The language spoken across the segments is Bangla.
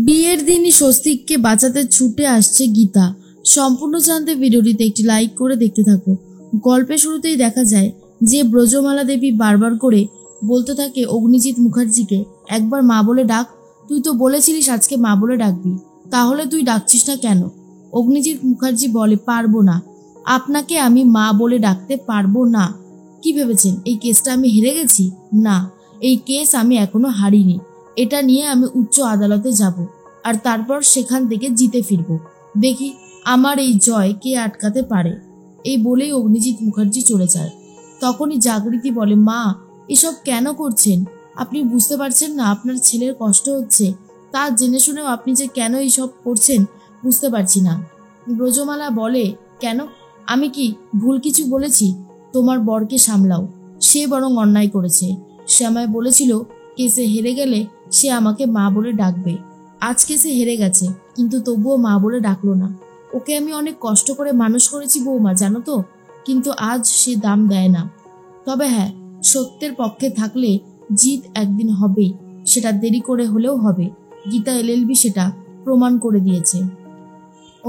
বিয়ের দিনই স্বস্তিককে বাঁচাতে ছুটে আসছে গীতা। সম্পূর্ণ জানতে ভিডিওটিতে একটি লাইক করে দেখতে থাকো। গল্পের শুরুতেই দেখা যায় যে ব্রজমালা দেবী বারবার করে বলতে থাকে অগ্নিজিৎ মুখার্জিকে, একবার মা বলে ডাক। তুই তো বলেছিলিস আজকে মা বলে ডাকবি, তাহলে তুই ডাকছিস না কেন? অগ্নিজিৎ মুখার্জি বলে, পারবো না, আপনাকে আমি মা বলে ডাকতে পারবো না। কি ভেবেছেন এই কেসটা আমি হেরে গেছি? না, এই কেস আমি এখনো হারিনি। এটা নিয়ে আমি উচ্চ আদালতে যাব, আর তারপর সেখান থেকে জিতে ফিরব। দেখি আমার এই জয় কে আটকাতে পারে। এই বলেই অগ্নিজিৎ মুখার্জি চলে যায়। তখনই জাগৃতি বলে, মা এসব কেন করছেন? আপনি বুঝতে পারছেন না আপনার ছেলের কষ্ট হচ্ছে? তা জেনে শুনেও আপনি যে কেন এইসব করছেন বুঝতে পারছি না। ব্রজমালা বলে, কেন, আমি কি ভুল কিছু বলেছি? তোমার বরকে সামলাও, সে বরং অন্যায় করেছে। সে আমায় বলেছিল কেসে হেরে গেলে সে আমাকে মা বলে ডাকবে। আজকে সে হেরে গেছে, কিন্তু তবুও মা বলে ডাকলো না। ওকে আমি অনেক কষ্ট করে মানুষ করেছি বৌমা, জানো তো, কিন্তু আজ সে দাম দেয় না। তবে হ্যাঁ, সত্যের পক্ষে থাকলে জিত একদিন হবেই, সেটা দেরি করে হলেও হবে। গীতা এলএলবি সেটা প্রমাণ করে দিয়েছে।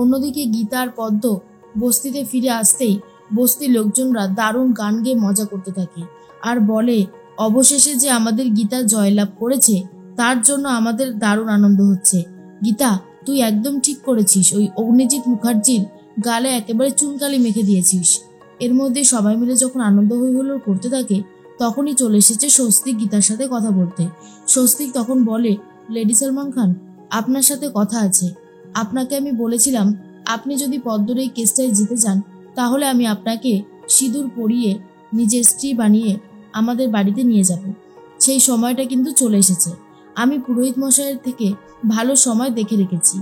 অন্যদিকে গীতা আর পদ্ম বস্তিতে ফিরে আসতেই বস্তির লোকজনরা দারুণ গান গেয়ে মজা করতে থাকে আর বলে, অবশেষে যে আমাদের গীতা জয়লাভ করেছে তার জন্য আমাদের দারুণ আনন্দ হচ্ছে। গীতা, তুই একদম ঠিক করেছিস, ওই অগ্নিজিৎ মুখার্জির গালে একেবারে চুনকালি মেখে দিয়েছিস। এর মধ্যে সবাই মিলে যখন আনন্দ হই হুল্লোড় করতে থাকে তখনই চলে এসেছে স্বস্তিক গীতার সাথে কথা বলতে। স্বস্তিক তখন বলে, লেডি সালমান খান, আপনার সাথে কথা আছে। আপনাকে আমি বলেছিলাম আপনি যদি পদ্মর এই কেসটায় জিতে যান তাহলে আমি আপনাকে সিঁদুর পরিয়ে নিজের স্ত্রী বানিয়ে আমাদের বাড়িতে নিয়ে যাব। সেই সময়টা কিন্তু চলে এসেছে। আমি পুরোহিত মশাইয়ের থেকে ভালো সময় দেখে রেখেছি,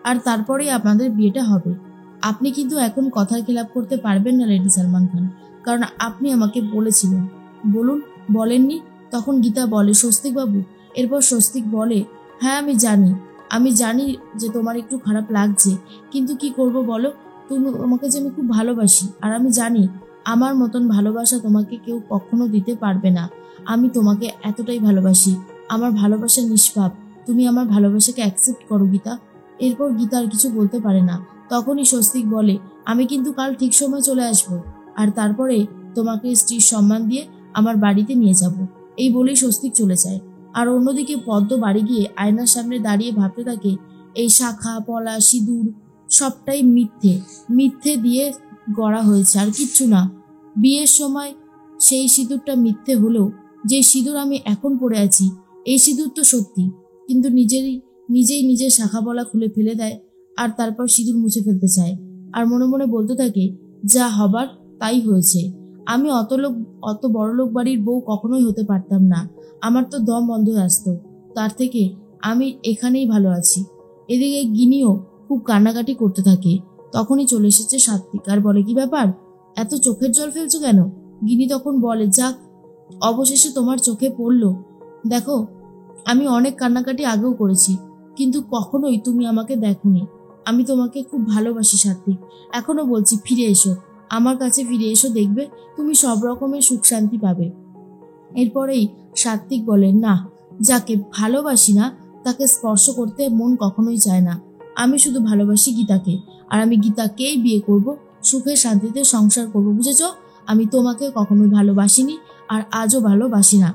আর তারপরেই আপনাদের বিয়েটা হবে। আপনি কিন্তু এখন কথার খেলাপ করতে পারবেন না লেডি সালমান খান, কারণ আপনি আমাকে বলেছিলেন। বলুন, বলেননি? তখন গীতা বলে, স্বস্তিক বাবু। এরপর স্বস্তিক বলে, হ্যাঁ আমি জানি যে তোমার একটু খারাপ লাগছে, কিন্তু কি করব বলো, তোমাকে যে আমি খুব ভালোবাসি, আর আমি জানি আমার মতন ভালোবাসা তোমাকে কেউ কখনো দিতে পারবে না। আমি তোমাকে এতটাই ভালোবাসি, আমার ভালোবাসা নিষ্পাপ। তুমি আমার ভালোবাসাকে অ্যাকসেপ্ট করো গীতা। এরপর গীতা আর কিছু বলতে পারে না। তখনই স্বস্তিক বলে, আমি কিন্তু কাল ঠিক সময় চলে আসব, আর তারপরে তোমাকে স্ত্রীর সম্মান দিয়ে আমার বাড়িতে নিয়ে যাব। এই বলেই স্বস্তিক চলে যায়। আর অন্যদিকে পদ্ম বাড়ি গিয়ে আয়নার সামনে দাঁড়িয়ে ভাবতে থাকে, এই শাখা পলা সিঁদুর সবটাই মিথ্যে দিয়ে গড়া হয়েছে, আর কিচ্ছু না। বিয়ের সময় সেই সিঁদুরটা মিথ্যে হলেও যে সিঁদুর আমি এখন পরে আছি এই সিঁদুর তো সত্যি। কিন্তু নিজেই নিজের শাখা পলা খুলে ফেলে দেয়, আর তারপর সিঁদুর মুছে ফেলতে চায়, আর মনে মনে বলতে থাকে, যা হবার তাই হয়েছে। আমি অত বড়লোক বাড়ির বউ কখনোই হতে পারতাম না। আমার তো দম বন্ধ হয়ে আসতো, তার থেকে আমি এখানেই ভালো আছি। এদিকে গিনিও খুব কান্নাকাটি করতে থাকে। তখনই চলে এসেছে সাত্বিক আর বলে, কি ব্যাপার, এত চোখের জল ফেলছো কেন? গিনি তখন বলে, যাক, অবশেষে তোমার চোখে পড়লো। দেখো, আমি অনেক কান্নাকাটি আগেও করেছি, কিন্তু কখনোই তুমি আমাকে দেখোনি। আমি তোমাকে খুব ভালোবাসি সাত্বিক, এখনো বলছি, ফিরে এসো, আমার কাছে ফিরে এসো, দেখবে তুমি সব রকমের সুখ শান্তি পাবে। এরপরেই সাত্বিক বলে, না, যাকে ভালোবাসি না তাকে স্পর্শ করতে মন কখনোই চায় না। আমি শুধু ভালোবাসি গীতাকে, আর আমি গীতাকেই বিয়ে করব, সুখে শান্তিতে সংসার করব, বুঝেছ? আমি তোমাকে কখনোই ভালোবাসিনি, আর আজও ভালোবাসি না।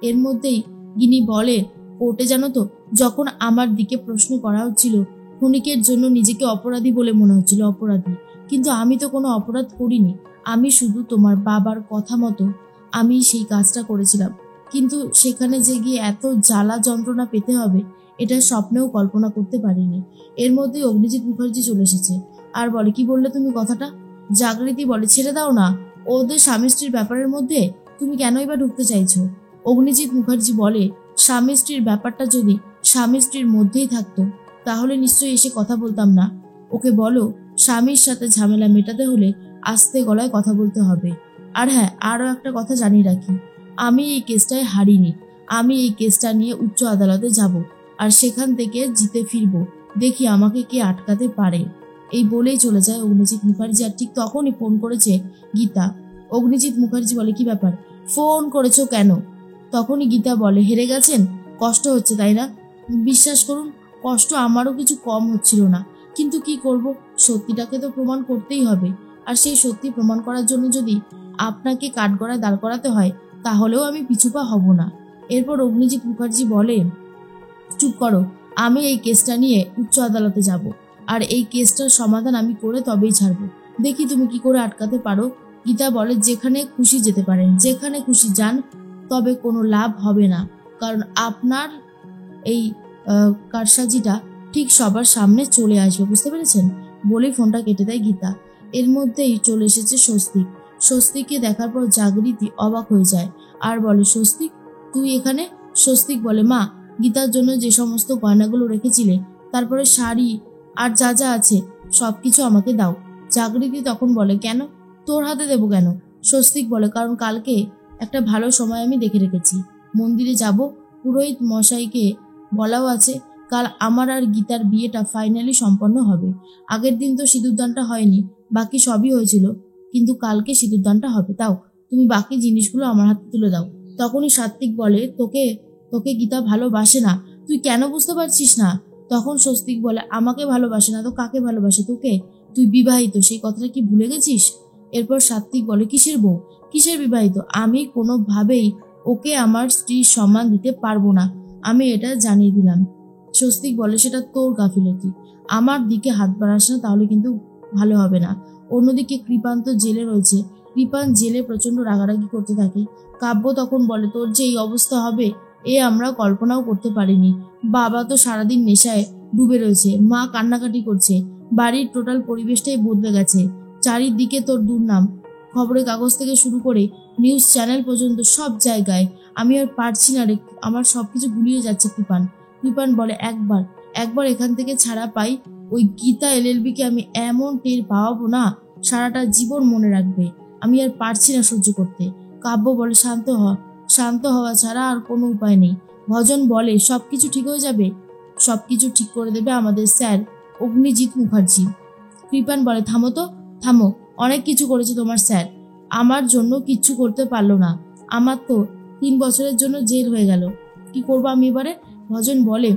এর মধ্যেই গিনি বলে, কোর্টে জানো তো, যখন আমার দিকে প্রশ্ন করা হচ্ছিল, ক্ষণিকের জন্য নিজেকে অপরাধী বলে মনে হচ্ছিল, অপরাধী, কিন্তু আমি তো কোনো অপরাধ করিনি। আমি শুধু তোমার বাবার কথা মতো আমি সেই কাজটা করেছিলাম, কিন্তু সেখানে যে গিয়ে এত জ্বালা যন্ত্রণা পেতে হবে এটা স্বপ্নেও কল্পনা করতে পারিনি। এর মধ্যেই অগ্নিজিৎ মুখার্জি চলে এসেছে আর বলে, কি বললে তুমি কথাটা? জাগৃতি বলে, ছেড়ে দাও না, ওদের স্বামী স্ত্রীর ব্যাপারের মধ্যে তুমি কেনই বা ঢুকতে চাইছো? অগ্নিজিৎ মুখার্জি বলে, স্বামী স্ত্রীর ব্যাপারটা যদি স্বামী স্ত্রীর মধ্যেই থাকতো তাহলে নিশ্চয়ই এসে কথা বলতাম না। ওকে বলো, স্বামীর সাথে ঝামেলা মেটাতে হলে আস্তে গলায় কথা বলতে হবে। আর হ্যাঁ, আরও একটা কথা জানিয়ে রাখি, আমি এই কেসটায় হারিনি। আমি এই কেসটা নিয়ে উচ্চ আদালতে যাব, আর সেখান থেকে জিতে ফিরব। দেখি আমাকে কে আটকাতে পারে। এই বলেই চলে যায় অগ্নিজিৎ মুখার্জি। আর ঠিক তখনই ফোন করেছে গীতা। অগ্নিজিৎ মুখার্জি বলে, কি ব্যাপার, ফোন করেছো কেন? তখনই গীতা বলে, হেরে গেছেন, কষ্ট হচ্ছে তাই না? বিশ্বাস করুন, কষ্ট আমারও কিছু কম হচ্ছিল না, কিন্তু কি করব, সত্যিটাকে তো প্রমাণ করতেই হবে। আর সেই সত্যি প্রমাণ করার জন্য যদি আপনাকে কাঠগড়ায় দাঁড় করাতে হয়, তাহলেও আমি পিছুপা হব না। এরপর অগ্নিজিৎ মুখার্জি বলে, চুপ করো, আমি এই কেসটা নিয়ে উচ্চ আদালতে যাব, আর এই কেসটার সমাধান আমি করে তবেই ছাড়বো। দেখি তুমি কি করে আটকাতে পারো। গীতা বলে, যেখানে খুশি যেতে পারেন, যেখানে খুশি যান, তবে কোনো লাভ হবে না, কারণ আপনার এই কারসাজিটা ঠিক সবার সামনে চলে আসবে, বুঝতে পেরেছেন? বলেই ফোনটা কেটে দেয় গীতা। এর মধ্যেই চলে এসেছে স্বস্তিক। স্বস্তিককে দেখার পর জাগৃতি অবাক হয়ে যায় আর বলে, স্বস্তিক তুই এখানে? স্বস্তিক বলে, মা, গীতার জন্য যে সমস্ত গয়নাগুলো রেখেছিলে, তারপরে শাড়ি আর যা যা আছে সব কিছু আমাকে দাও। জাগৃতি তখন বলে, কেন, তোর হাতে দেবো কেন? স্বস্তিক বলে, কারণ কালকে একটা ভালো সময় আমি দেখে রেখেছি, মন্দিরে যাব, পুরোহিত মশাইকে বলাও আছে, কাল আমার আর গীতার বিয়েটা ফাইনালি সম্পন্ন হবে। আগের দিন তো সিঁদুরদানটা হয়নি, বাকি সবই হয়েছিল, কিন্তু কালকে সিঁদুরদানটা হবে। তাও তুমি বাকি জিনিসগুলো আমার হাতে তুলে দাও। তখনই সাত্বিক বলে, তোকে তোকে গীতা ভালোবাসে না, তুই কেন বুঝতে পারছিস না? তখন স্বস্তিক বলে, আমাকে ভালোবাসে না তো কাকে ভালোবাসে? তোকে। তুই বিবাহিত, সেই কথাটা কি ভুলে গেছিস? এরপর সাত্বিক বলে, কিসের বউ, কিসের বিবাহিত? আমি কোনোভাবেই ওকে আমার স্ত্রীর সম্মান দিতে পারবো না, আমি এটা জানিয়ে দিলাম। স্বস্তিক বলে, সেটা তোর গাফিলতি, আমার দিকে হাত বাড়াস না, তাহলে কিন্তু ভালো হবে না। অন্যদিকে কৃপান তো জেলে রয়েছে। কৃপান জেলে প্রচন্ড রাগারাগি করতে থাকে। কাব্য তখন বলে, তোর যে এই অবস্থা হবে এ আমরা কল্পনাও করতে পারিনি। বাবা তো সারাদিন নেশায় ডুবে রয়েছে, মা কান্নাকাটি করছে, বাড়ির টোটাল পরিবেশটাই বদলে গেছে, চারিদিকে তোর দুর্নাম, খবরের কাগজ থেকে শুরু করে নিউজ চ্যানেল পর্যন্ত সব জায়গায়। আমি আর পারছি না রে, আমার সবকিছু গুলিয়ে যাচ্ছে। কৃপান কৃপান বলে, একবার একবার এখান থেকে ছাড়া পাই, ওই গীতা এলএলবি কে আমি এমন টের পাওয়াবো না, সারাটা জীবন মনে রাখবে। আমি আর পারছি না সহ্য করতে। কাব্য বলে, শান্ত হ, শান্ত হওয়া ছাড়া আর কোনো উপায় নেই। ভজন বলে, সবকিছু ঠিক হয়ে যাবে, সবকিছু ঠিক করে দেবে আমাদের স্যার অগ্নিজিৎ মুখার্জি। কৃপান বলে, থামো তো, থামো, অনেক কিছু করেছে তোমার স্যার, আমার জন্য কিচ্ছু করতে পারলো না, আমার তো 3 বছরের জন্য জেল হয়ে গেল, কি করবো আমি এবারে? ভজন বলে,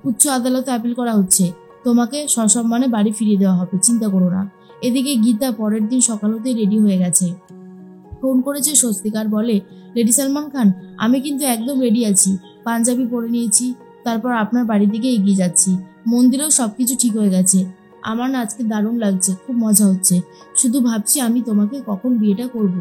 উচ্চ আদালতে আপিল করা হচ্ছে, তোমাকে সসম্মানে বাড়ি ফিরিয়ে দেওয়া হবে, চিন্তা করো না। এদিকে গীতা পরের দিন সকাল হতেই রেডি হয়ে গেছে। ফোন করেছে স্বস্তিকার, বলে, রেডি সালমান খান, আমি কিন্তু একদম রেডি আছি, পাঞ্জাবি পরে নিয়েছি, তারপর আপনার বাড়ির দিকে এগিয়ে যাচ্ছি। মন্দিরেও সবকিছু ঠিক হয়ে গেছে। আমার না আজকে দারুণ লাগছে, খুব মজা হচ্ছে, শুধু ভাবছি আমি তোমাকে কখন বিয়েটা করব।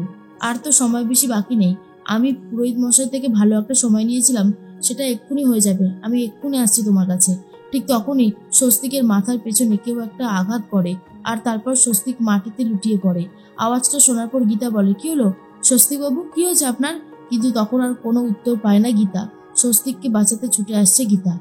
আর তো সময় বেশি বাকি নেই, আমি পুরোহিত মশাই থেকে ভালো একটা সময় নিয়েছিলাম, সেটা এক্ষুনি হয়ে যাবে, আমি এক্ষুনি আসছি তোমার কাছে। ঠিক তখনই স্বস্তিকের মাথার পেছনে কেউ একটা আঘাত করে, আর তারপর স্বস্তিক মাটিতে লুটিয়ে পড়ে। আওয়াজটা শোনার পর গীতা বলে, কি হলো স্বস্তিকবাবু, কি হয়েছে আপনার? কিন্তু তখন আর কোনো উত্তর পায় না গীতা। স্বস্তিককে বাঁচাতে ছুটে আসছে গীতা।